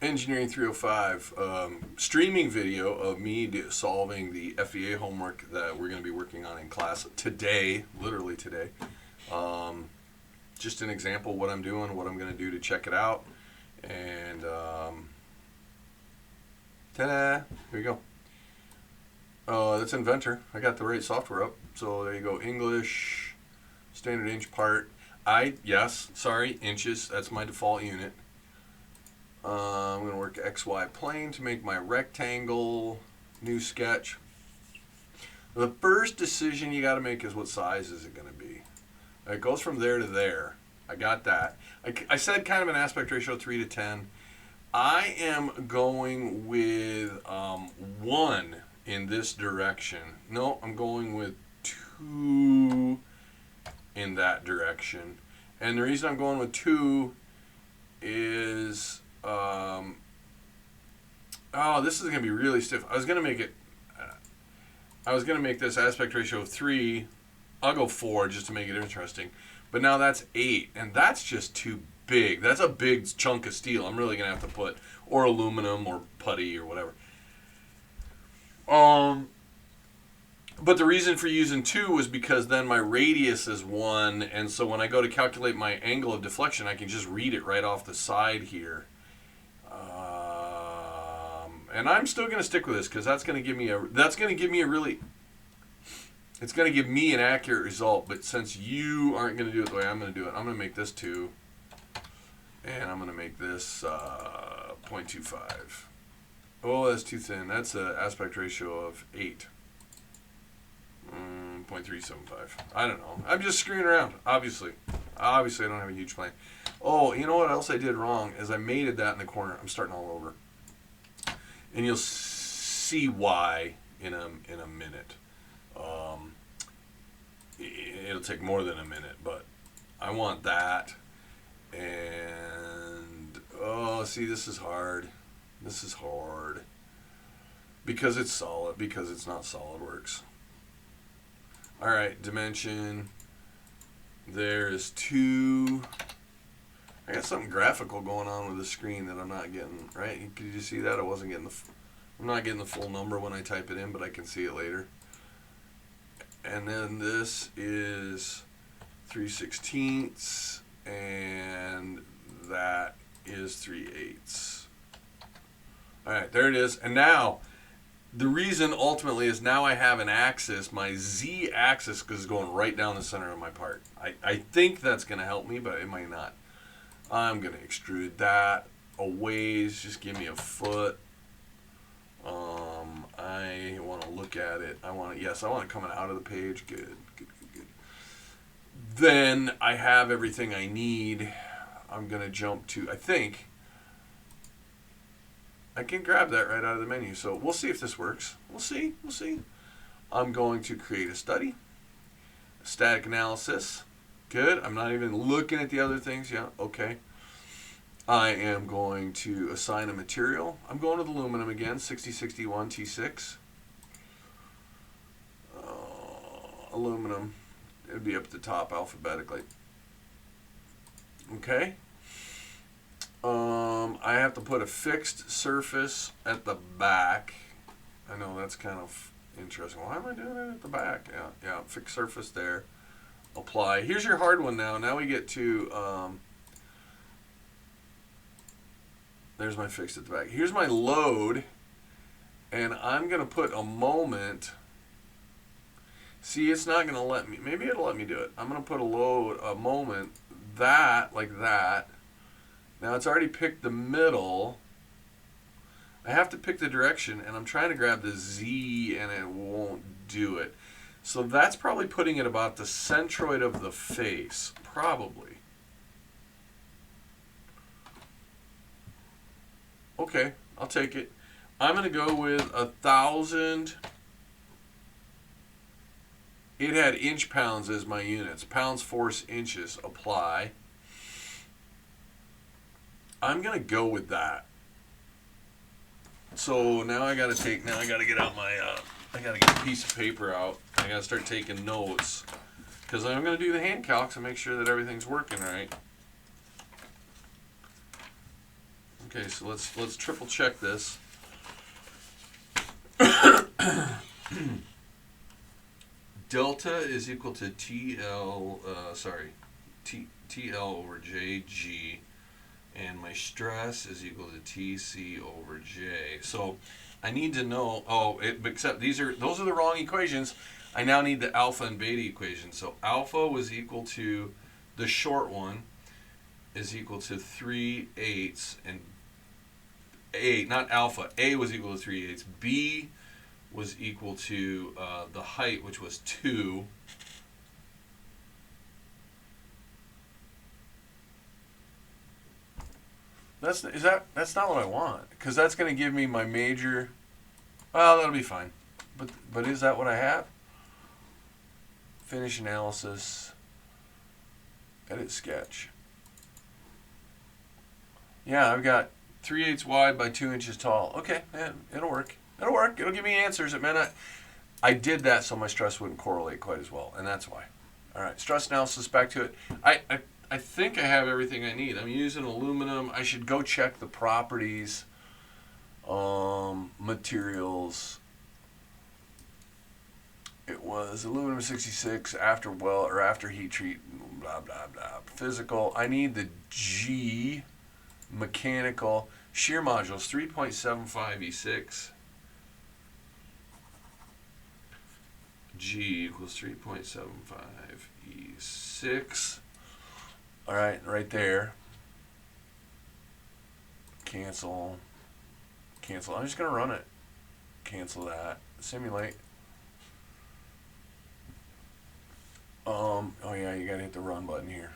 Engineering 305 streaming video of me solving the FEA homework that we're going to be working on in class today, literally today. Just an example of what I'm doing, what I'm going to do to check it out. And ta-da, here you go. That's Inventor. I got the right software up. So there you go. English, standard inch part. Inches. That's my default unit. I'm going to work XY plane to make my rectangle. New sketch. The first decision you got to make is what size is it going to be. It goes from there to there. I got that. I said kind of an aspect ratio 3 to 10. I am going with 1 in this direction. No, I'm going with 2 in that direction. And the reason I'm going with 2 is, this is going to be really stiff. I was going to make this aspect ratio of 3. I'll go 4 just to make it interesting. But now that's 8, and that's just too big. That's a big chunk of steel. I'm really going to have to put, or aluminum, or putty, or whatever. But the reason for using 2 was because then my radius is 1, and so when I go to calculate my angle of deflection, I can just read it right off the side here. And I'm still going to stick with this because that's going to give me it's going to give me an accurate result. But since you aren't going to do it the way I'm going to do it, I'm going to make this 2, and I'm going to make this 0.25. Oh, that's too thin. That's an aspect ratio of 8. 0.375. I don't know. I'm just screwing around, obviously. Obviously, I don't have a huge plane. Oh, you know what else I did wrong is I mated that in the corner. I'm starting all over. And you'll see why in a minute. It'll take more than a minute, but I want that. And, see, this is hard. This is hard. Because it's solid, because it's not SolidWorks. All right, dimension. There's 2. I got something graphical going on with the screen that I'm not getting, right? Could you see that? I'm not getting the full number when I type it in, but I can see it later. And then this is 3/16, and that is 3/8. All right, there it is. And now, the reason ultimately is now I have an axis. My z-axis is going right down the center of my part. I think that's going to help me, but it might not. I'm going to extrude that a ways. Just give me a foot. I want to look at it. I want it coming out of the page. Good. Then I have everything I need. I'm going to jump to, I think, I can grab that right out of the menu. So we'll see if this works. We'll see. I'm going to create a study. Static analysis. Good. I'm not even looking at the other things. Yeah, okay. I am going to assign a material. I'm going with aluminum again, 6061 T6. Aluminum. It would be up at the top alphabetically. Okay. I have to put a fixed surface at the back. I know that's kind of interesting. Why am I doing it at the back? Yeah, fixed surface there. Apply. Here's your hard one now. Now we get to, there's my fixed at the back. Here's my load, and I'm going to put a moment. See, it's not going to let me. Maybe it'll let me do it. I'm going to put a moment, like that. Now it's already picked the middle. I have to pick the direction, and I'm trying to grab the Z, and it won't do it. So that's probably putting it about the centroid of the face, probably. Okay, I'll take it. I'm going to go with 1,000. It had inch pounds as my units. Pounds, force, inches. Apply. I'm going to go with that. So now I got to get out my, I got to get a piece of paper out. I got to start taking notes. Because I'm going to do the hand calcs and make sure that everything's working right. Okay, so let's triple check this. Delta is equal to TL over JG, and my stress is equal to TC over J. So I need to know, except those are the wrong equations. I now need the alpha and beta equation. So alpha was equal to, the short one is equal to 3/8, and A, not alpha, A was equal to 3/8. B was equal to the height, which was 2. That's not what I want, because that's going to give me my major. Well, that'll be fine. But is that what I have? Finish analysis. Edit sketch. Yeah, I've got 3/8 wide by 2 inches tall. Okay, yeah, it'll work. It'll work. It'll give me answers. It may not. I did that so my stress wouldn't correlate quite as well, and that's why. All right, stress analysis, back to it. I think I have everything I need. I'm using aluminum. I should go check the properties, materials. It was aluminum 66 after after heat treat, blah, blah, blah. Physical. I need the G, mechanical. Shear modules, 3.75 E6. G equals 3.75 E6. All right, right there. Cancel. Cancel. I'm just going to run it. Cancel that. Simulate. Oh yeah, you got to hit the run button here.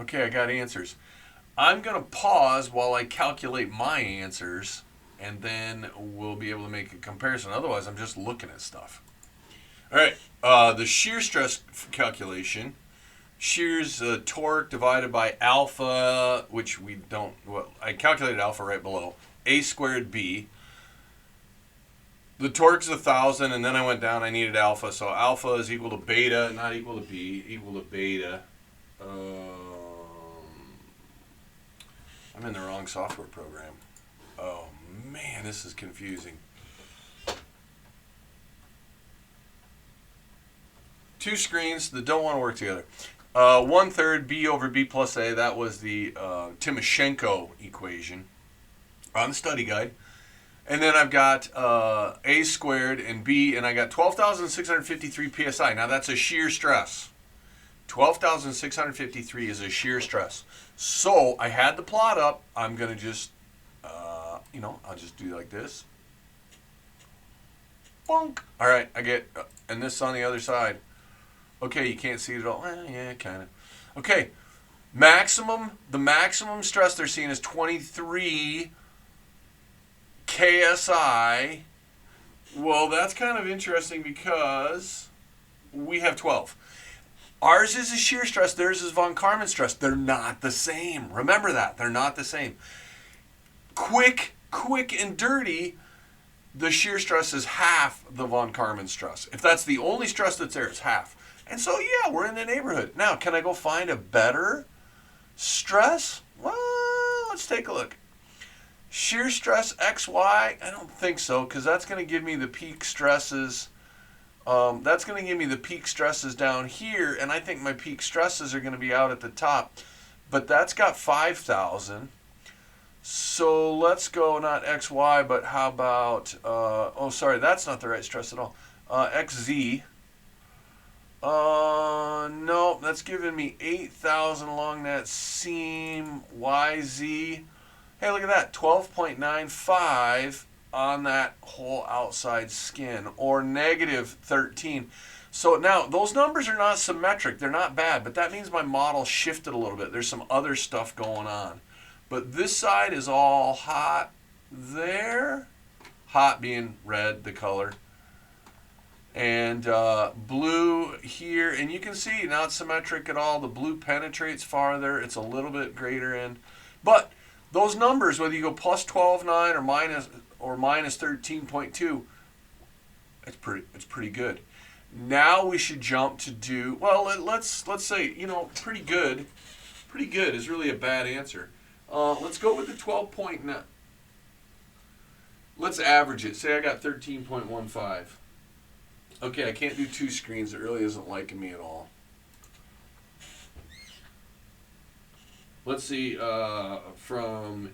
Okay, I got answers. I'm going to pause while I calculate my answers, and then we'll be able to make a comparison. Otherwise, I'm just looking at stuff. All right, the shear stress calculation. Shear's torque divided by alpha, which we don't, well, I calculated alpha right below, A squared B. The torque's 1,000, and then I went down, I needed alpha, so alpha is equal to beta, not equal to B, equal to beta. I'm in the wrong software program. Oh man, this is confusing. Two screens that don't want to work together. 1/3 B over B plus A, that was the Timoshenko equation on the study guide. And then I've got A squared and B, and I got 12,653 PSI. Now that's a shear stress. 12,653 is a shear stress. So I had the plot up. I'm going to just, I'll just do like this. Bonk. All right, I get, and this on the other side. Okay, you can't see it at all. Well, yeah, kind of. Okay, the maximum stress they're seeing is 23 KSI. Well, that's kind of interesting because we have 12. Ours is a shear stress, theirs is von Karman stress. They're not the same. Remember that. They're not the same. Quick and dirty, the shear stress is half the von Karman stress. If that's the only stress that's there, it's half. And so, yeah, we're in the neighborhood. Now, can I go find a better stress? Well, let's take a look. Shear stress XY, I don't think so, because that's going to give me the peak stresses. That's going to give me the peak stresses down here, and I think my peak stresses are going to be out at the top. But that's got 5,000. So let's go not XY, but how about, that's not the right stress at all. XZ. No, that's giving me 8,000 along that seam. YZ. Hey, look at that, 12.95 on that whole outside skin, or negative 13. So now, those numbers are not symmetric. They're not bad, but that means my model shifted a little bit. There's some other stuff going on. But this side is all hot there. Hot being red, the color. And blue here. And you can see, not symmetric at all. The blue penetrates farther. It's a little bit greater in. But those numbers, whether you go plus 12.9 or minus 13.2, it's pretty good. Now we should jump to do, well, let's say, pretty good. Pretty good is really a bad answer. Let's go with the 12.9. Let's average it. Say I got 13.15. Okay, I can't do two screens. It really isn't liking me at all. Let's see, from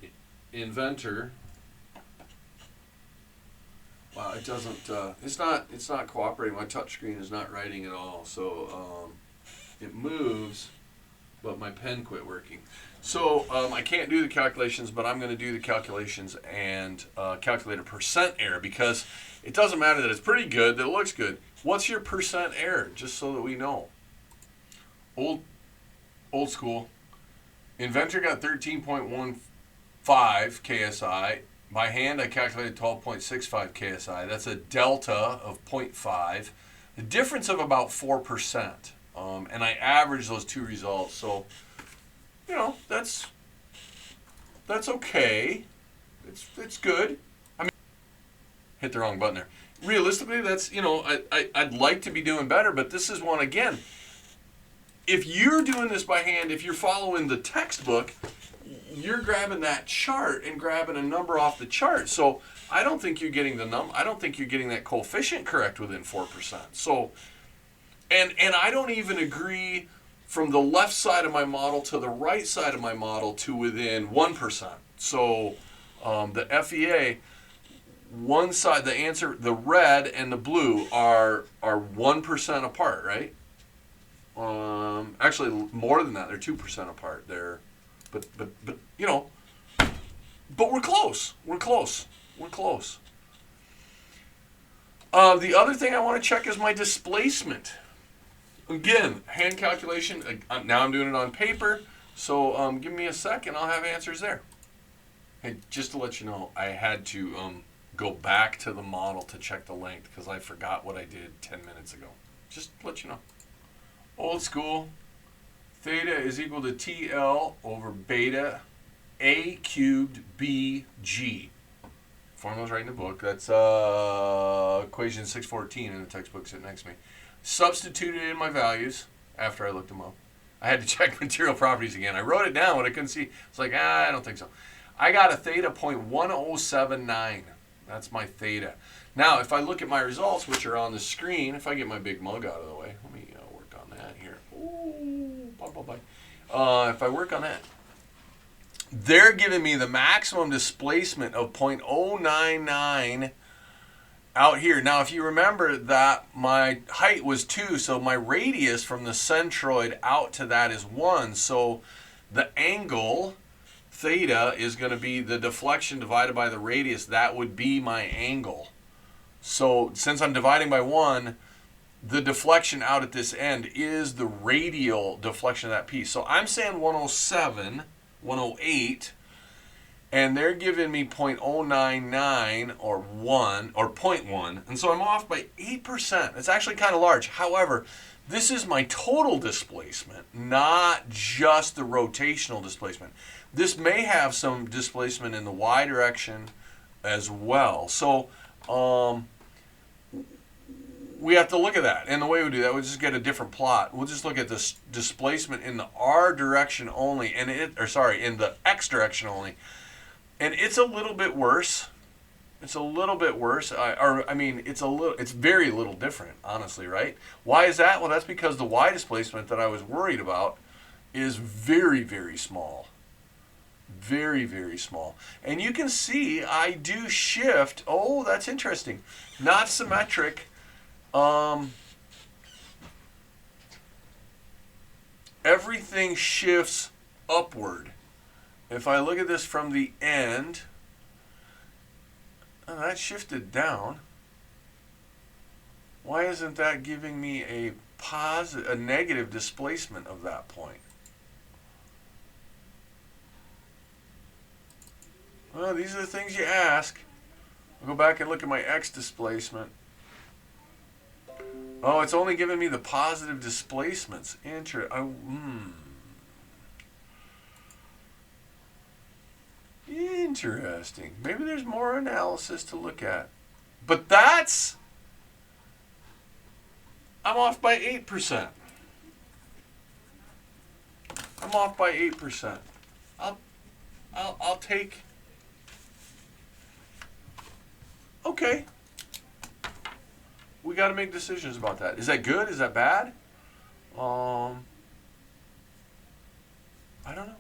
Inventor. Wow, it doesn't, it's not cooperating. My touchscreen is not writing at all. So it moves, but my pen quit working. So I can't do the calculations, but I'm going to do the calculations and calculate a percent error, because it doesn't matter that it's pretty good, that it looks good. What's your percent error, just so that we know? Old school. Inventor got 13.15 KSI. By hand, I calculated 12.65 KSI. That's a delta of 0.5. The difference of about 4%. And I averaged those two results. So, that's okay. It's good. I mean, hit the wrong button there. Realistically, that's, I'd like to be doing better, but this is one, again, if you're doing this by hand, if you're following the textbook, you're grabbing that chart and grabbing a number off the chart. So I don't think you're getting I don't think you're getting that coefficient correct within 4%. So, and I don't even agree from the left side of my model to the right side of my model to within 1%. So the FEA, one side, the answer, the red and the blue are 1% apart, right? Actually more than that. They're 2% apart. But we're close. We're close. The other thing I want to check is my displacement. Again, hand calculation. Now I'm doing it on paper. So give me a second. I'll have answers there. Hey, just to let you know, I had to go back to the model to check the length because I forgot what I did 10 minutes ago. Just to let you know. Old school. Theta is equal to TL over beta A cubed BG. Formula's right in the book. That's equation 614 in the textbook sitting next to me. Substituted in my values after I looked them up. I had to check material properties again. I wrote it down, but I couldn't see. It's like, I don't think so. I got a theta 0.1079. That's my theta. Now, if I look at my results, which are on the screen, if I get my big mug out of the way, let me work on that here. Ooh, bye. If I work on that, they're giving me the maximum displacement of 0.099 out here. Now, if you remember that my height was 2, so my radius from the centroid out to that is 1. So the angle, theta, is going to be the deflection divided by the radius. That would be my angle. So since I'm dividing by 1, the deflection out at this end is the radial deflection of that piece. So I'm saying 107, 108, and they're giving me 0.099 or 1 or 0.1, and so I'm off by 8%. It's actually kind of large. However, this is my total displacement, not just the rotational displacement. This may have some displacement in the y direction as well. So we have to look at that. And the way we do that, we'll just get a different plot. We'll just look at this displacement in the r direction only, and in the x direction only. And it's a little bit worse. It's a little bit worse. It's very little different, honestly, right? Why is that? Well, that's because the y displacement that I was worried about is very, very small. Very, very small. And you can see I do shift. Oh, that's interesting. Not symmetric. Everything shifts upward. If I look at this from the end, that shifted down. Why isn't that giving me a negative displacement of that point? Well, these are the things you ask. I'll go back and look at my x displacement. Oh, it's only giving me the positive displacements. Interesting. Maybe there's more analysis to look at. But that's I'm off by 8%. I'm off by 8%. I'll take. Okay. We got to make decisions about that. Is that good? Is that bad? I don't know.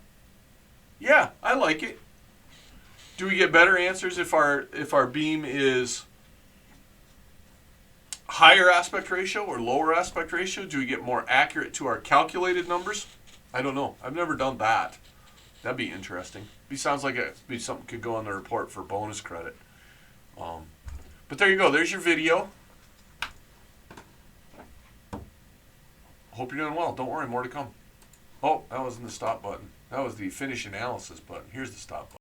Yeah, I like it. Do we get better answers if our beam is higher aspect ratio or lower aspect ratio? Do we get more accurate to our calculated numbers? I don't know. I've never done that. That'd be interesting. It sounds like it'd be something could go on the report for bonus credit. But there you go. There's your video. Hope you're doing well. Don't worry, more to come. Oh, that wasn't the stop button. That was the finish analysis button. Here's the stop button.